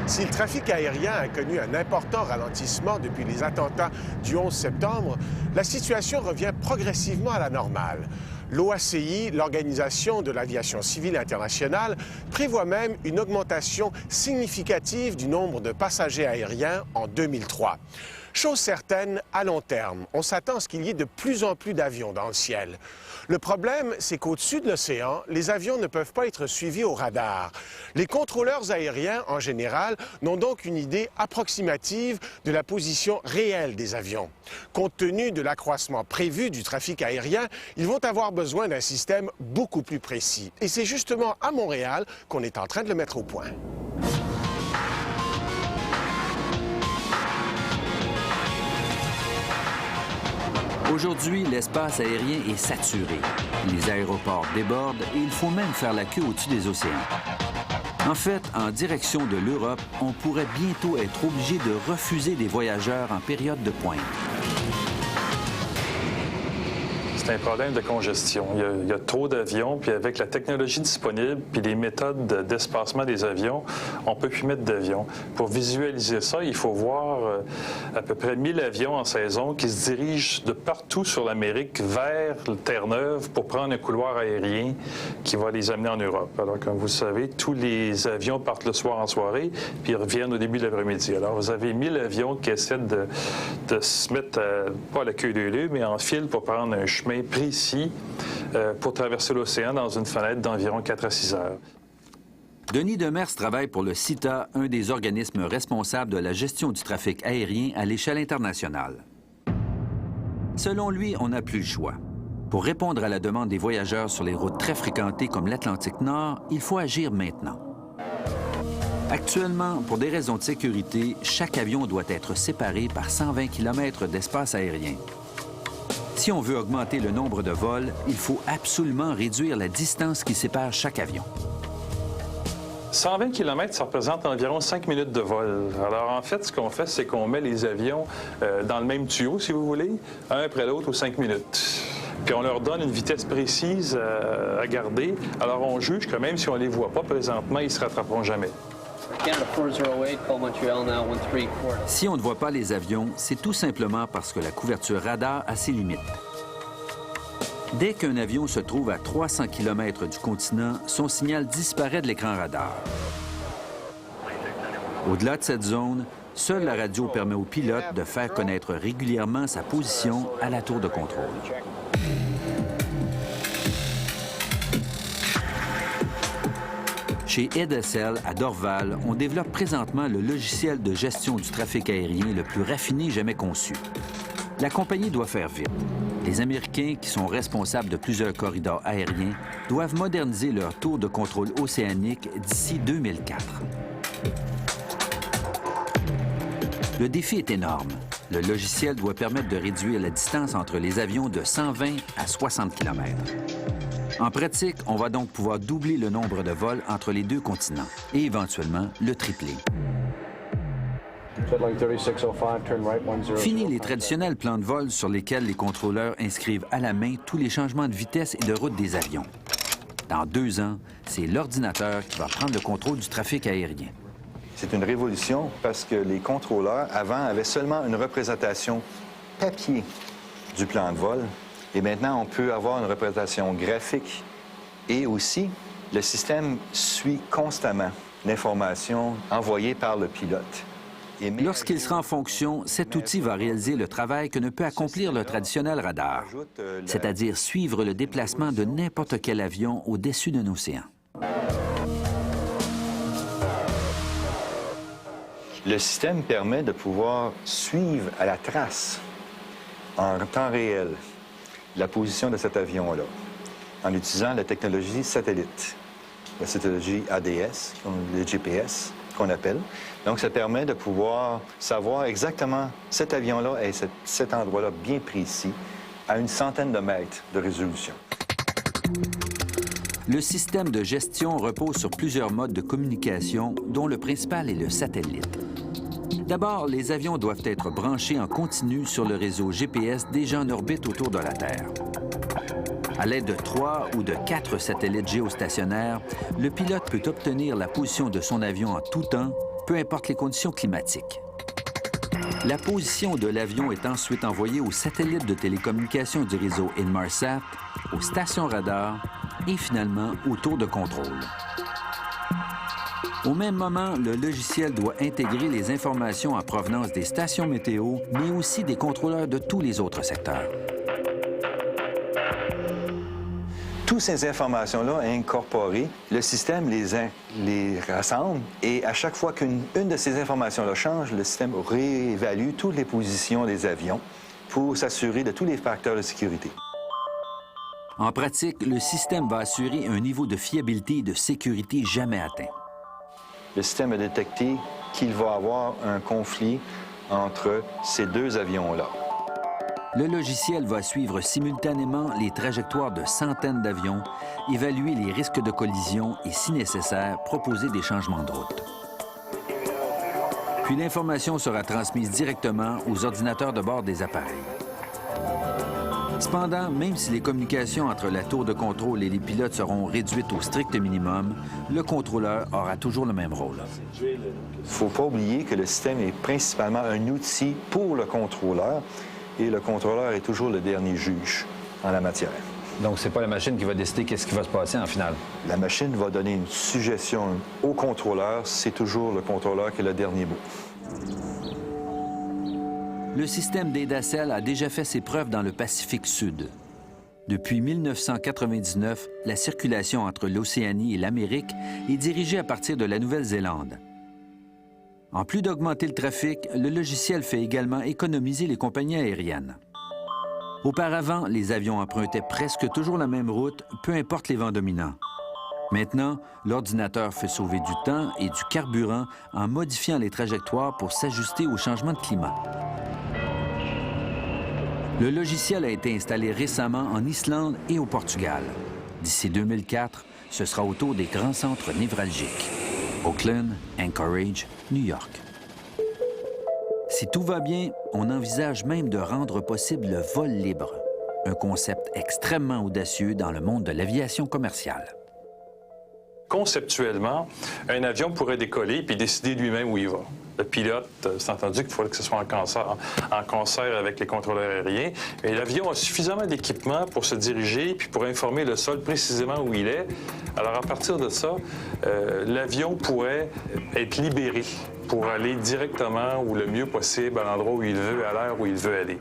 Si le trafic aérien a connu un important ralentissement depuis les attentats du 11 septembre, la situation revient progressivement à la normale. L'OACI, l'Organisation de l'aviation civile internationale, prévoit même une augmentation significative du nombre de passagers aériens en 2003. Chose certaine, à long terme, on s'attend à ce qu'il y ait de plus en plus d'avions dans le ciel. Le problème, c'est qu'au-dessus de l'océan, les avions ne peuvent pas être suivis au radar. Les contrôleurs aériens, en général, n'ont donc une idée approximative de la position réelle des avions. Compte tenu de l'accroissement prévu du trafic aérien, ils vont avoir besoin d'un système beaucoup plus précis. Et c'est justement à Montréal qu'on est en train de le mettre au point. Aujourd'hui, l'espace aérien est saturé. Les aéroports débordent et il faut même faire la queue au-dessus des océans. En fait, en direction de l'Europe, on pourrait bientôt être obligé de refuser des voyageurs en période de pointe. C'est un problème de congestion. Il y a trop d'avions, puis avec la technologie disponible, puis les méthodes d'espacement des avions, on ne peut plus mettre d'avions. Pour visualiser ça, il faut voir à peu près 1000 avions en saison qui se dirigent de partout sur l'Amérique vers Terre-Neuve pour prendre un couloir aérien qui va les amener en Europe. Alors, comme vous le savez, tous les avions partent le soir en soirée, puis ils reviennent au début de l'après-midi. Alors, vous avez 1000 avions qui essaient de se mettre, pas à la queue leu-leu, mais en file pour prendre un chemin précis pour traverser l'océan dans une fenêtre d'environ 4 à 6 heures. Denis Demers travaille pour le CITA, un des organismes responsables de la gestion du trafic aérien à l'échelle internationale. Selon lui, on n'a plus le choix. Pour répondre à la demande des voyageurs sur les routes très fréquentées comme l'Atlantique Nord, il faut agir maintenant. Actuellement, pour des raisons de sécurité, chaque avion doit être séparé par 120 km d'espace aérien. Si on veut augmenter le nombre de vols, il faut absolument réduire la distance qui sépare chaque avion. 120 km, ça représente environ 5 minutes de vol. Alors, en fait, ce qu'on fait, c'est qu'on met les avions dans le même tuyau, si vous voulez, un après l'autre aux 5 minutes. Puis on leur donne une vitesse précise à garder. Alors, on juge que même si on ne les voit pas présentement, ils ne se rattraperont jamais. Si on ne voit pas les avions, c'est tout simplement parce que la couverture radar a ses limites. Dès qu'un avion se trouve à 300 km du continent, son signal disparaît de l'écran radar. Au-delà de cette zone, seule la radio permet au pilote de faire connaître régulièrement sa position à la tour de contrôle. Chez Edesel, à Dorval, on développe présentement le logiciel de gestion du trafic aérien le plus raffiné jamais conçu. La compagnie doit faire vite. Les Américains, qui sont responsables de plusieurs corridors aériens, doivent moderniser leur tour de contrôle océanique d'ici 2004. Le défi est énorme. Le logiciel doit permettre de réduire la distance entre les avions de 120 à 60 km. En pratique, on va donc pouvoir doubler le nombre de vols entre les deux continents et éventuellement le tripler. Fini les traditionnels plans de vol sur lesquels les contrôleurs inscrivent à la main tous les changements de vitesse et de route des avions. Dans 2 ans, c'est l'ordinateur qui va prendre le contrôle du trafic aérien. C'est une révolution parce que les contrôleurs, avant, avaient seulement une représentation papier du plan de vol. Et maintenant, on peut avoir une représentation graphique. Et aussi, le système suit constamment l'information envoyée par le pilote. Lorsqu'il sera en fonction, cet outil va réaliser le travail que ne peut accomplir le traditionnel radar, c'est-à-dire suivre le déplacement de n'importe quel avion au-dessus d'un océan. Le système permet de pouvoir suivre à la trace, en temps réel, la position de cet avion-là, en utilisant la technologie satellite, la technologie ADS, le GPS qu'on appelle. Donc, ça permet de pouvoir savoir exactement cet avion-là et cet endroit-là bien précis, à une centaine de mètres de résolution. Le système de gestion repose sur plusieurs modes de communication, dont le principal est le satellite. D'abord, les avions doivent être branchés en continu sur le réseau GPS déjà en orbite autour de la Terre. À l'aide de 3 ou de 4 satellites géostationnaires, le pilote peut obtenir la position de son avion en tout temps peu importe les conditions climatiques. La position de l'avion est ensuite envoyée aux satellites de télécommunications du réseau Inmarsat, aux stations radars et finalement aux tours de contrôle. Au même moment, le logiciel doit intégrer les informations en provenance des stations météo, mais aussi des contrôleurs de tous les autres secteurs. Toutes ces informations-là incorporées, le système les rassemble et à chaque fois qu'une de ces informations-là change, le système réévalue toutes les positions des avions pour s'assurer de tous les facteurs de sécurité. En pratique, le système va assurer un niveau de fiabilité et de sécurité jamais atteint. Le système a détecté qu'il va y avoir un conflit entre ces deux avions-là. Le logiciel va suivre simultanément les trajectoires de centaines d'avions, évaluer les risques de collision et, si nécessaire, proposer des changements de route. Puis l'information sera transmise directement aux ordinateurs de bord des appareils. Cependant, même si les communications entre la tour de contrôle et les pilotes seront réduites au strict minimum, le contrôleur aura toujours le même rôle. Il ne faut pas oublier que le système est principalement un outil pour le contrôleur et le contrôleur est toujours le dernier juge en la matière. Donc, c'est pas la machine qui va décider qu'est-ce qui va se passer en finale? La machine va donner une suggestion au contrôleur. C'est toujours le contrôleur qui a le dernier mot. Le système d'Eidacell a déjà fait ses preuves dans le Pacifique Sud. Depuis 1999, la circulation entre l'Océanie et l'Amérique est dirigée à partir de la Nouvelle-Zélande. En plus d'augmenter le trafic, le logiciel fait également économiser les compagnies aériennes. Auparavant, les avions empruntaient presque toujours la même route, peu importe les vents dominants. Maintenant, l'ordinateur fait sauver du temps et du carburant en modifiant les trajectoires pour s'ajuster au changement de climat. Le logiciel a été installé récemment en Islande et au Portugal. D'ici 2004, ce sera au tour des grands centres névralgiques. Auckland, Anchorage, New York. Si tout va bien, on envisage même de rendre possible le vol libre, un concept extrêmement audacieux dans le monde de l'aviation commerciale. Conceptuellement, un avion pourrait décoller puis décider lui-même où il va. Le pilote, c'est entendu qu'il faudrait que ce soit en concert avec les contrôleurs aériens. Et l'avion a suffisamment d'équipement pour se diriger puis pour informer le sol précisément où il est. Alors, à partir de ça, l'avion pourrait être libéré pour aller directement ou le mieux possible à l'endroit où il veut, à l'heure où il veut aller.